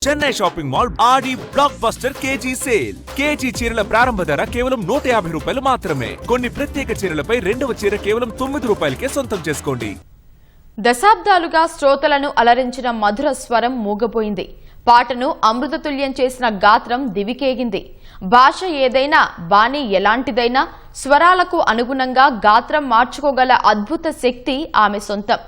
Chennai shopping mall Aadi blockbuster KG sale. KG చీరల ప్రారంభ ధర కేవలం 150 రూపాయలు మాత్రమే. కొన్ని ప్రత్యేక చీరలపై రెండవ చీర కేవలం 9 రూపాయలకే సొంతం చేసుకోండి. దశాబ్దాలుగా శ్రోతలను అలరించిన మధుర స్వరం మూగపోయింది. పాటను అమృతతుల్యం చేసిన గాత్రం దివికేగింది. భాష ఏదైనా, బాణి ఎలాంటిదైనా స్వరాలకు అనుగుణంగా గాత్రం మార్చుకోగల అద్భుత శక్తి ఆమె సొంతం.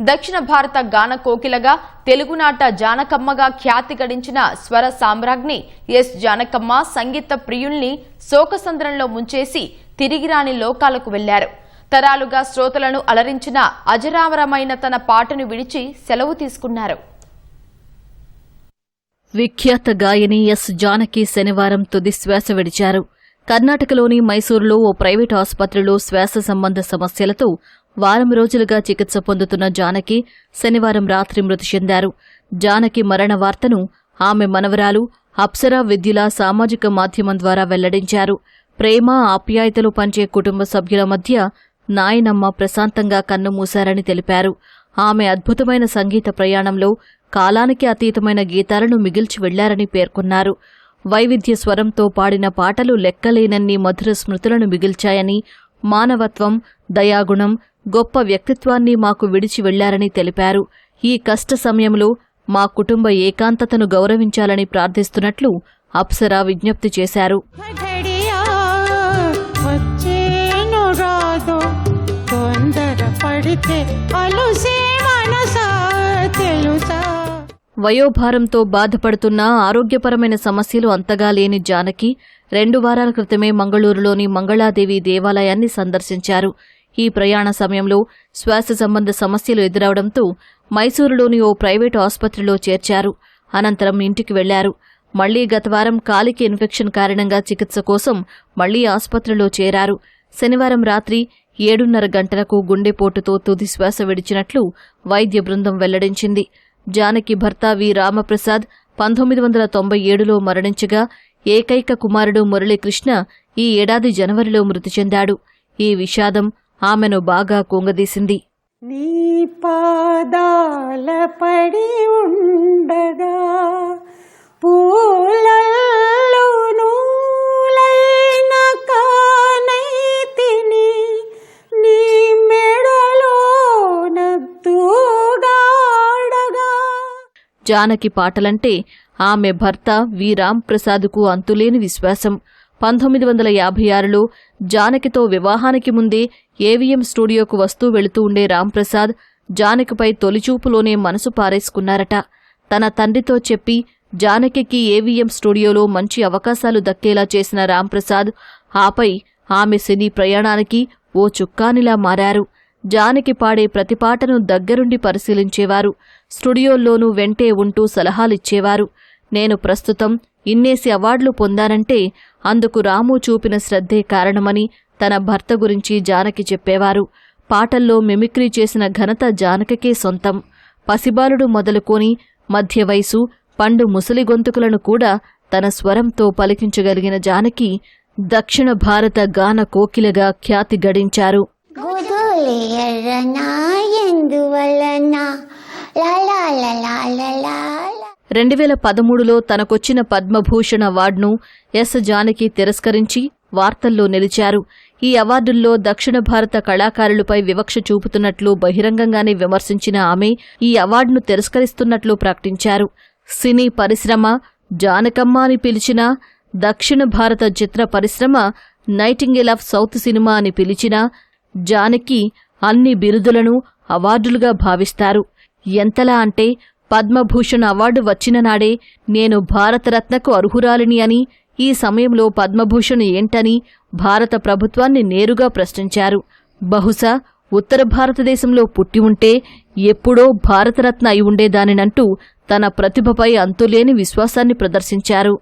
దక్షిణ భారత గాన కోకిలగా, తెలుగునాట జానకమ్మగా ఖ్యాతి గడించిన స్వర సామ్రాజ్ఞి ఎస్ జానకమ్మ సంగీత ప్రియుల్ని శోకసంద్రంలో ముంచేసి తిరిగిరాని లోకాలకు వెళ్లారు. తరాలుగా శ్రోతలను అలరించిన అజరామరమైన తన పాటను విడిచి సెలవు తీసుకున్నారు. విఖ్యాత గాయని ఎస్ జానకి శనివారం తుది శ్వాస విడిచారు. కర్ణాటకలోని మైసూరులో ఓ ప్రైవేటు ఆసుపత్రిలో శ్వాస సంబంధ సమస్యలతో వారం రోజులుగా చికిత్స పొందుతున్న జానకి శనివారం రాత్రి మృతి చెందారు. జానకి మరణ వార్తను ఆమె మనవరాలు అప్సరా విద్యుల సామాజిక మాధ్యమం ద్వారా వెల్లడించారు. ప్రేమ, ఆప్యాయతలు పంచే కుటుంబ సభ్యుల మధ్య నాయనమ్మ ప్రశాంతంగా కన్నుమూశారని తెలిపారు. ఆమె అద్భుతమైన సంగీత ప్రయాణంలో కాలానికి అతీతమైన గీతాలను మిగిల్చి వెళ్లారని పేర్కొన్నారు. వైవిధ్య స్వరంతో పాడిన పాటలు లెక్కలేనన్ని మధుర స్మృతులను మిగిల్చాయని, మానవత్వం, దయాగుణం, గొప్ప వ్యక్తిత్వాన్ని మాకు విడిచి వెళ్లారని తెలిపారు. ఈ కష్ట సమయంలో మా కుటుంబ ఏకాంతతను గౌరవించాలని ప్రార్థిస్తున్నట్లు అప్సరా విజ్ఞప్తి చేశారు. వయోభారంతో బాధపడుతున్న ఆరోగ్యపరమైన సమస్యలు అంతగా లేని జానకి 2 వారాల క్రితమే మంగళూరులోని మంగళాదేవి దేవాలయాన్ని సందర్శించారు. ఈ ప్రయాణ సమయంలో శ్వాస సంబంధ సమస్యలు ఎదురవడంతో మైసూరులోని ఓ ప్రైవేటు ఆసుపత్రిలో చేర్చారు. అనంతరం ఇంటికి వెళ్లారు. మళ్లీ గతవారం కాలికి ఇన్ఫెక్షన్ కారణంగా చికిత్స కోసం మళ్లీ ఆసుపత్రిలో చేరారు. శనివారం రాత్రి 7:30 గంటలకు గుండెపోటుతో తుది శ్వాస విడిచినట్లు వైద్య బృందం వెల్లడించింది. జానకి భర్త వి రామప్రసాద్ 1997లో మరణించగా ఏకైక కుమారుడు మురళీకృష్ణ ఈ ఏడాది జనవరిలో మృతి చెందాడు. ఈ విషాదం ఆమెను బాగా కుంగదీసింది. నీ పాదాల పడి ఉండగా పూలల్లో నూలైన కానైతిని నీ మెడలో నద్దుగాడగా. జానకి పాటలంటే ఆమె భర్త వి రాంప్రసాద్కు అంతులేని విశ్వాసం. 1956లో జానకితో వివాహానికి ముందే ఏవిఎం స్టూడియోకు వస్తూ వెళుతూ ఉండే రాంప్రసాద్ జానకిపై తొలిచూపులోనే మనసు పారేసుకున్నారట. తన తండ్రితో చెప్పి జానకికి ఏవిఎం స్టూడియోలో మంచి అవకాశాలు దక్కేలా చేసిన రాంప్రసాద్ ఆపై ఆమె సినీ ప్రయాణానికి ఓ చుక్కానిలా మారారు. జానకి పాడే ప్రతి పాటను దగ్గరుండి పరిశీలించేవారు. స్టూడియోల్లోనూ వెంటే ఉంటూ సలహాలిచ్చేవారు. నేను ప్రస్తుతం ఇన్నేసి అవార్డులు పొందానంటే అందుకు రాము చూపిన శ్రద్ధే కారణమని తన భర్త గురించి జానకి చెప్పేవారు. పాటల్లో మిమిక్రీ చేసిన ఘనత జానకికే సొంతం. పసిబాలుడు మొదలుకొని మధ్య వయసు, పండు ముసలి గొంతుకులను కూడా తన స్వరంతో పలికించగలిగిన జానకి దక్షిణ భారత గాన కోకిలగా ఖ్యాతి గడించారు. 2013లో తనకొచ్చిన పద్మభూషణ్ అవార్డును ఎస్ జానకి తిరస్కరించి వార్తల్లో నిలిచారు. ఈ అవార్డుల్లో దక్షిణ భారత కళాకారులపై వివక్ష చూపుతున్నట్లు బహిరంగంగానే విమర్శించిన ఆమె ఈ అవార్డును తిరస్కరిస్తున్నట్లు ప్రకటించారు. సినీ పరిశ్రమ జానకమ్మ అని పిలిచినా, దక్షిణ భారత చిత్ర పరిశ్రమ నైటింగేల్ ఆఫ్ సౌత్ సినిమా అని పిలిచినా జానకి అన్ని బిరుదులను అవార్డులుగా భావిస్తారు. ఎంతలా అంటే పద్మభూషణ్ అవార్డు వచ్చిన నాడే నేను భారతరత్నకు అర్హురాలిని అని, ఈ సమయంలో పద్మభూషణ్ ఏంటని భారత ప్రభుత్వాన్ని నేరుగా ప్రశ్నించారు. బహుశా ఉత్తర భారతదేశంలో పుట్టి ఉంటే ఎప్పుడో భారతరత్న అయి ఉండేదానినంటూ తన ప్రతిభపై అంతులేని విశ్వాసాన్ని ప్రదర్శించారు.